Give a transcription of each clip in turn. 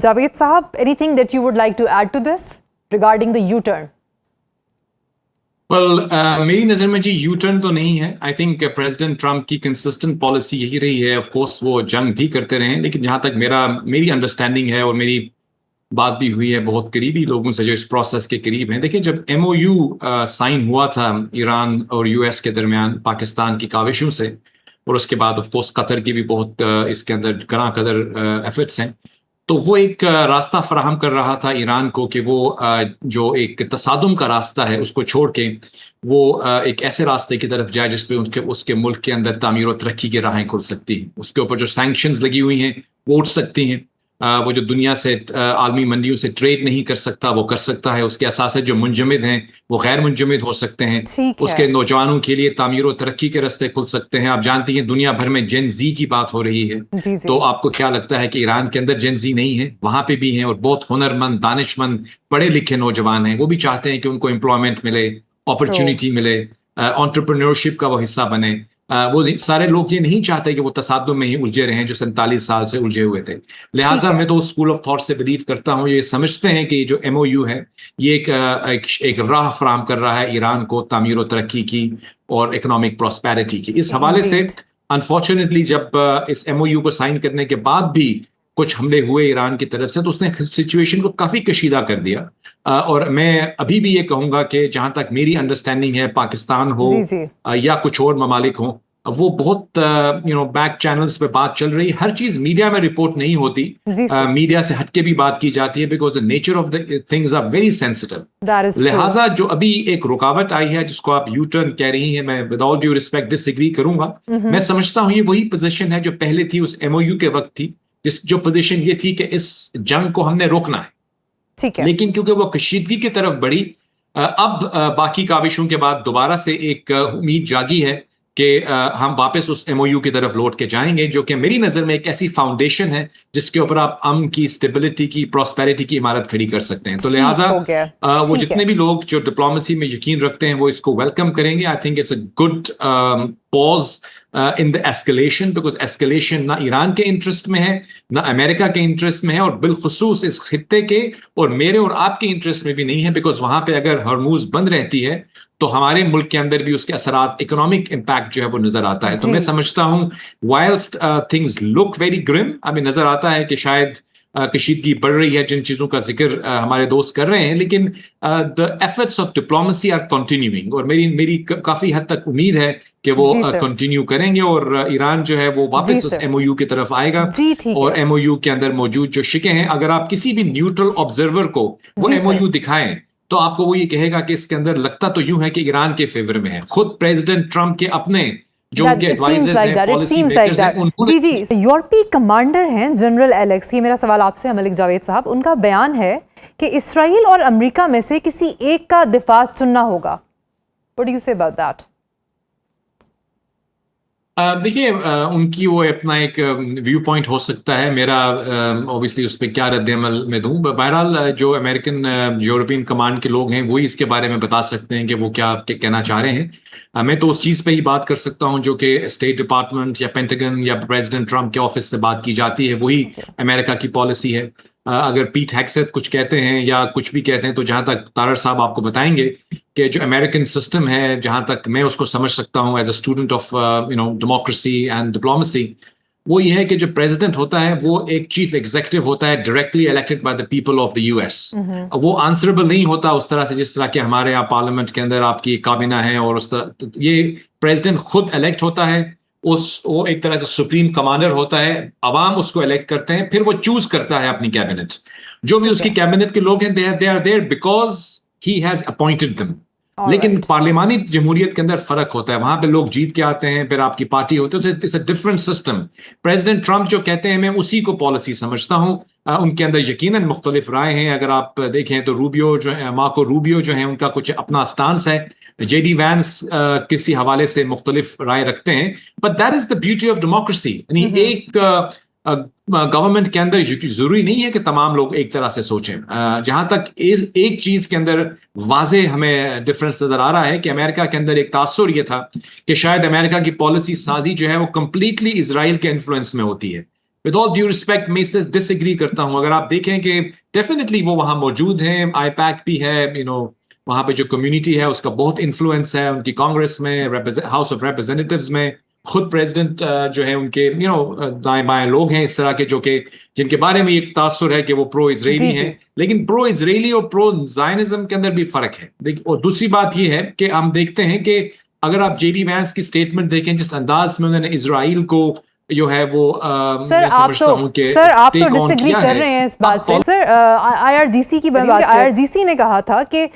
Javed Sahab, anything that you would like to add to this regarding the U-turn? Well, मेरी नज़र में जी U turn तो नहीं है. आई थिंक प्रेसिडेंट ट्रम्प की कंसिस्टेंट पॉलिसी यही रही है. ऑफ कोर्स वो जंग भी करते रहे हैं, लेकिन जहाँ तक मेरी अंडरस्टैंडिंग है और मेरी बात भी हुई है बहुत करीबी लोगों से जो इस प्रोसेस के करीब हैं. देखिए, जब MOU साइन हुआ था ईरान और US के दरमियान पाकिस्तान की काविशों से, और उसके बाद ऑफ कोर्स कतर की भी बहुत इसके अंदर गरां कदर एफर्ट्स हैं, तो वो एक रास्ता फराहम कर रहा था ईरान को कि वो जो एक तसादुम का रास्ता है उसको छोड़ के वो एक ऐसे रास्ते की तरफ जाए जिस पे उसके मुल्क के अंदर तामीर और तरक्की की राहें खुल सकती हैं. उसके ऊपर जो सैंक्शंस लगी हुई हैं वो उठ सकती हैं. वो जो दुनिया से आलमी मंडियों से ट्रेड नहीं कर सकता वो कर सकता है. उसके असासे जो मुंजमद हैं वो गैर मुंजमद हो सकते हैं. उसके नौजवानों के लिए तामीर और तरक्की के रास्ते खुल सकते हैं. आप जानती हैं दुनिया भर में जेन जी की बात हो रही है. तो आपको क्या लगता है कि ईरान के अंदर जेन जी नहीं है? वहां पे भी हैं, और बहुत हुनरमंद, दानिशमंद, पढ़े लिखे नौजवान हैं. वो भी चाहते हैं कि उनको एम्प्लॉयमेंट मिले, अपॉर्चुनिटी मिले, एंटरप्रेन्योरशिप का वो हिस्सा बने. वो सारे लोग ये नहीं चाहते कि वो तसादुम में ही उलझे रहे जो 47 साल से उलझे हुए थे. लिहाजा मैं तो स्कूल ऑफ थॉट से बिलीव करता हूँ, ये समझते हैं कि जो MOU है ये एक राह फराहम कर रहा है ईरान को तामीर और तरक्की की और इकोनॉमिक प्रॉस्पेरिटी की. इस हवाले से अनफॉर्चुनेटली जब इस MOU को साइन करने के बाद भी कुछ हमले हुए ईरान की तरफ से, तो उसने सिचुएशन को काफ़ी कशीदा कर दिया. और मैं अभी भी ये कहूँगा कि जहाँ तक मेरी अंडरस्टैंडिंग है, पाकिस्तान हो या कुछ और ममालिक हो, वो बहुत बैक चैनल्स पे बात चल रही है. हर चीज़ मीडिया में रिपोर्ट नहीं होती, मीडिया से हटके भी बात की जाती है, because the nature of the things are very sensitive. लिहाजा जो अभी एक रुकावट आई है जिसको आप यू टर्न कह रही हैं, मैं with all due respect disagree करूंगा. मैं समझता हूँ ये वही पोजीशन है जो पहले थी उस MOU के वक्त थी, जो पोजीशन ये थी कि इस जंग को हमने रोकना है. ठीक है. लेकिन क्योंकि वो कशीदगी की तरफ बढ़ी, अब बाकी काविशों के बाद दोबारा से एक उम्मीद जागी है कि हम वापस उस MOU की तरफ लौट के जाएंगे, जो कि मेरी नज़र में एक ऐसी फाउंडेशन है जिसके ऊपर आप अमन की, स्टेबिलिटी की, प्रॉस्पेरिटी की इमारत खड़ी कर सकते हैं. तो लिहाजा वो जितने भी लोग जो डिप्लोमेसी में यकीन रखते हैं वो इसको वेलकम करेंगे. I think it's a good pause in the escalation, because escalation ना ईरान के इंटरेस्ट में है ना अमेरिका के इंटरेस्ट में है, और बिलखुसूस इस खित्ते के और मेरे और आपके इंटरेस्ट में भी नहीं है. बिकॉज वहां पे अगर हरमूज बंद रहती है तो हमारे मुल्क के अंदर भी उसके असरात, इकोनॉमिक इम्पैक्ट जो है वो नजर आता है. तो मैं समझता हूँ whilst things look very grim, हमें नजर आता है कि शायद कशीदगी बढ़ रही है, जिन चीज़ों का जिक्र हमारे दोस्त कर रहे हैं, लेकिन the efforts of diplomacy are continuing, और मेरी काफ़ी हद तक उम्मीद है कि वो कंटिन्यू करेंगे और ईरान जो है वो वापस उस MOU की तरफ आएगा. और MOU के अंदर मौजूद जो शिकें हैं, अगर आप किसी भी न्यूट्रल ऑब्जर्वर को वो MOU दिखाएं तो आपको वो ये कहेगा कि इसके अंदर लगता तो यूं है कि ईरान के फेवर में है. खुद प्रेसिडेंट ट्रम्प के अपने जो उनके एडवाइजर्स हैं, पॉलिसी मेकर्स हैं, जी यूरोपीय कमांडर हैं जनरल एलेक्स. ये मेरा सवाल आपसे है मलिक जावेद साहब. उनका बयान है कि इसराइल और अमेरिका में से किसी एक का दिफा चुनना होगा. What do you say about that? देखिए, उनकी वो अपना एक व्यू पॉइंट हो सकता है. मेरा ऑब्वियसली उस पर क्या रद्द-ए-अमल में दूं. बहरहाल जो अमेरिकन यूरोपियन कमांड के लोग हैं वही इसके बारे में बता सकते हैं कि वो क्या कहना चाह रहे हैं. मैं तो उस चीज़ पे ही बात कर सकता हूं जो कि स्टेट डिपार्टमेंट या पेंटागन या प्रेसिडेंट ट्रम्प के ऑफिस से बात की जाती है, वही अमेरिका की पॉलिसी है. अगर पीट हेग्सेथ कुछ कहते हैं या कुछ भी कहते हैं, तो जहां तक तारर साहब आपको बताएंगे कि जो अमेरिकन सिस्टम है, जहां तक मैं उसको समझ सकता हूं as a student of democracy and diplomacy, वो ये है कि जो प्रेसिडेंट होता है वो एक चीफ एग्जीक्यूटिव होता है, directly elected by the people of the US. वो आंसरेबल नहीं होता उस तरह से जिस तरह के हमारे यहाँ पार्लियामेंट के अंदर आपकी काबिना है, और उस तरह ये प्रेसिडेंट खुद इलेक्ट होता है. वो एक तरह से सुप्रीम कमांडर होता है, अवाम उसको इलेक्ट करते हैं, फिर वो चूज करता है अपनी कैबिनेट. जो भी उसकी कैबिनेट के लोग हैं, they are there because he has appointed them. लेकिन पार्लियामानी जमहूरियत के अंदर फर्क होता है, वहां पे लोग जीत के आते हैं, फिर आपकी पार्टी होती है. It's a different system. President Trump जो कहते हैं मैं उसी को पॉलिसी समझता हूं. उनके अंदर यकीनन मुख्तलिफ राय हैं. अगर आप देखें तो रूबियो जो है, मार्को रूबियो जो है, उनका कुछ अपना स्टांस है. JD वैंस किसी हवाले से मुख्तलिफ राय रखते हैं. But that is the beauty of democracy. यानी एक गवर्नमेंट के अंदर जरूरी नहीं है कि तमाम लोग एक तरह से सोचें. जहां तक एक चीज के अंदर वाजे हमें डिफरेंस नजर आ रहा है कि अमेरिका के अंदर एक तासुर ये था कि शायद अमेरिका की पॉलिसी साजी जो है वो कंप्लीटली इजराइल के इन्फ्लुएंस में होती है. विद ऑल ड्यू रिस्पेक्ट मैं इससे डिसएग्री करता हूं। अगर आप देखें कि डेफिनेटली वो वहां मौजूद हैं, आईपैक भी है, वहां पे जो कम्युनिटी है उसका बहुत इन्फ्लुएंस है उनकी कांग्रेस में, हाउस ऑफ रिप्रेजेंटेटिव्स में, खुद प्रेसिडेंट जो है उनके दाएं बाएं लोग हैं इस तरह के जो कि जिनके बारे में एक तासुर है कि वो प्रो इजरायली हैं, लेकिन प्रो इजरायली और प्रो जायनिज्म के अंदर भी फर्क है। और दूसरी बात ये है कि हम देखते हैं कि अगर आप जेडी वैंस की स्टेटमेंट देखें, जिस अंदाज में उन्होंने इजराइल को जो है वो सर आप तो डिसएग्री कर रहे हैं इस बात से। सर आईआरजीसी की बात, आईआरजीसी ने कहा था कि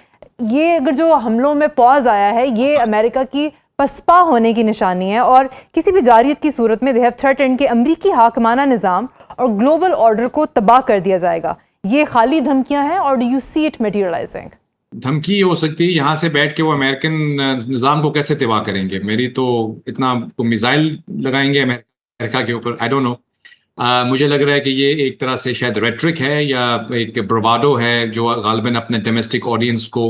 ये अगर जो हमलों में पॉज आया है ये अमेरिका की पसपा होने की निशानी है और किसी भी जारियत की सूरत में दे हैव थ्रेटेंड कि अमरीकी हाकमाना निज़ाम और ग्लोबल ऑर्डर को तबाह कर दिया जाएगा। ये खाली धमकियां हैं और डू यू सी इट मटेरियलाइजिंग? धमकी हो सकती है, यहाँ से बैठ के वो अमेरिकन निज़ाम को कैसे तबाह करेंगे? मेरी तो इतना मिसाइल लगाएंगे अमेरिका के ऊपर, आई डोंट नो। मुझे लग रहा है कि ये एक तरह से शायद रेट्रिक है या एक ब्रवाडो है जो गालिबन अपने डोमेस्टिक ऑडियंस को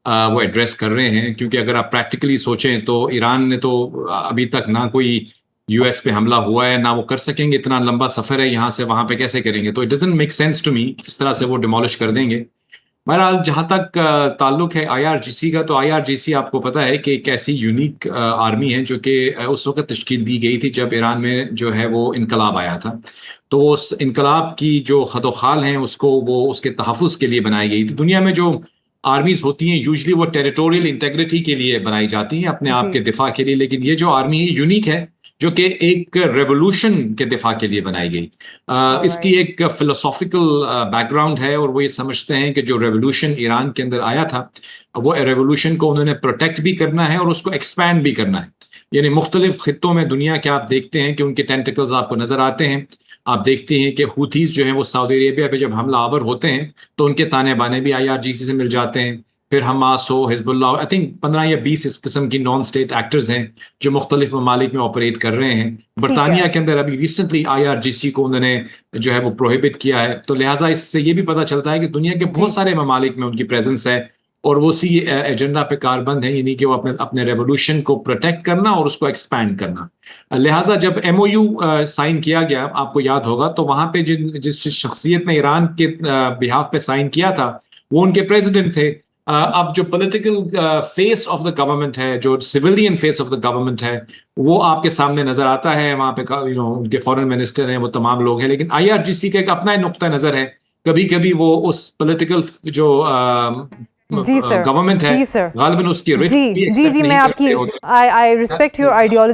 वो एड्रेस कर रहे हैं, क्योंकि अगर आप प्रैक्टिकली सोचें तो ईरान ने तो अभी तक ना कोई यूएस पे हमला हुआ है ना वो कर सकेंगे, इतना लंबा सफ़र है यहाँ से वहाँ पे कैसे करेंगे? तो it doesn't make sense to me किस तरह से वो डिमोलिश कर देंगे। बहरहाल जहाँ तक ताल्लुक है आईआरजीसी का, तो आईआरजीसी आपको पता है कि एक ऐसी यूनिक आर्मी है जो कि उस वक्त तश्कील दी गई थी जब ईरान में जो है वो इनकलाब आया था। तो उस इनकलाब की जो खदोखाल हैं उसको वो उसके तहफ़्फ़ुज़ के लिए बनाई गई थी। दुनिया में जो आर्मीज होती हैं यूजुअली वो टेरिटोरियल इंटेग्रिटी के लिए बनाई जाती हैं, अपने आप के दिफा के लिए, लेकिन ये जो आर्मी है यूनिक है जो कि एक रेवोल्यूशन के दिफा के लिए बनाई गई। इसकी एक फिलोसॉफिकल बैकग्राउंड है और वो ये समझते हैं कि जो रेवोल्यूशन ईरान के अंदर आया था वो रेवोल्यूशन को उन्होंने प्रोटेक्ट भी करना है और उसको एक्सपैंड भी करना है। यानी मुख्तलिफ खित्तों में दुनिया के आप देखते हैं कि उनके टेंटिकल्स आपको नजर आते हैं। आप देखते हैं कि हुथीज जो हैं वो सऊदी अरेबिया पे जब हमला आवर होते हैं तो उनके ताने बाने भी आईआरजीसी से मिल जाते हैं। फिर हमास हो, हिजबुल्लाह, आई थिंक 15 या 20 इस किस्म की नॉन स्टेट एक्टर्स हैं जो मुख्तलिफ ममालिक में ऑपरेट कर रहे हैं। बरतानिया के अंदर अभी रिसेंटली आईआरजीसी को उन्होंने जो है वो प्रोहिबिट किया है। तो लिहाजा इससे ये भी पता चलता है कि दुनिया के बहुत सारे ममालिक में उनकी प्रेजेंस है और वो उसी एजेंडा पे कारबंद है, यानी कि वो अपने रेवोल्यूशन को प्रोटेक्ट करना और उसको एक्सपैंड करना। लिहाजा जब एमओयू साइन किया गया, आपको याद होगा, तो वहां पे जिस शख्सियत ने ईरान के बिहाफ पे साइन किया था वो उनके प्रेसिडेंट थे। अब जो political face of the government है, जो civilian face of the government है, वो आपके सामने नजर आता है। वहां पे उनके फॉरेन मिनिस्टर हैं, वो तमाम लोग हैं, लेकिन आईआरजीसी का एक अपना नुक्ता नजर है। कभी कभी वो उस पॉलिटिकल जो गवर्नमेंट है गालिबन उसकी रिस्क भी एक्सेप्ट नहीं करते होते। I respect your ideology.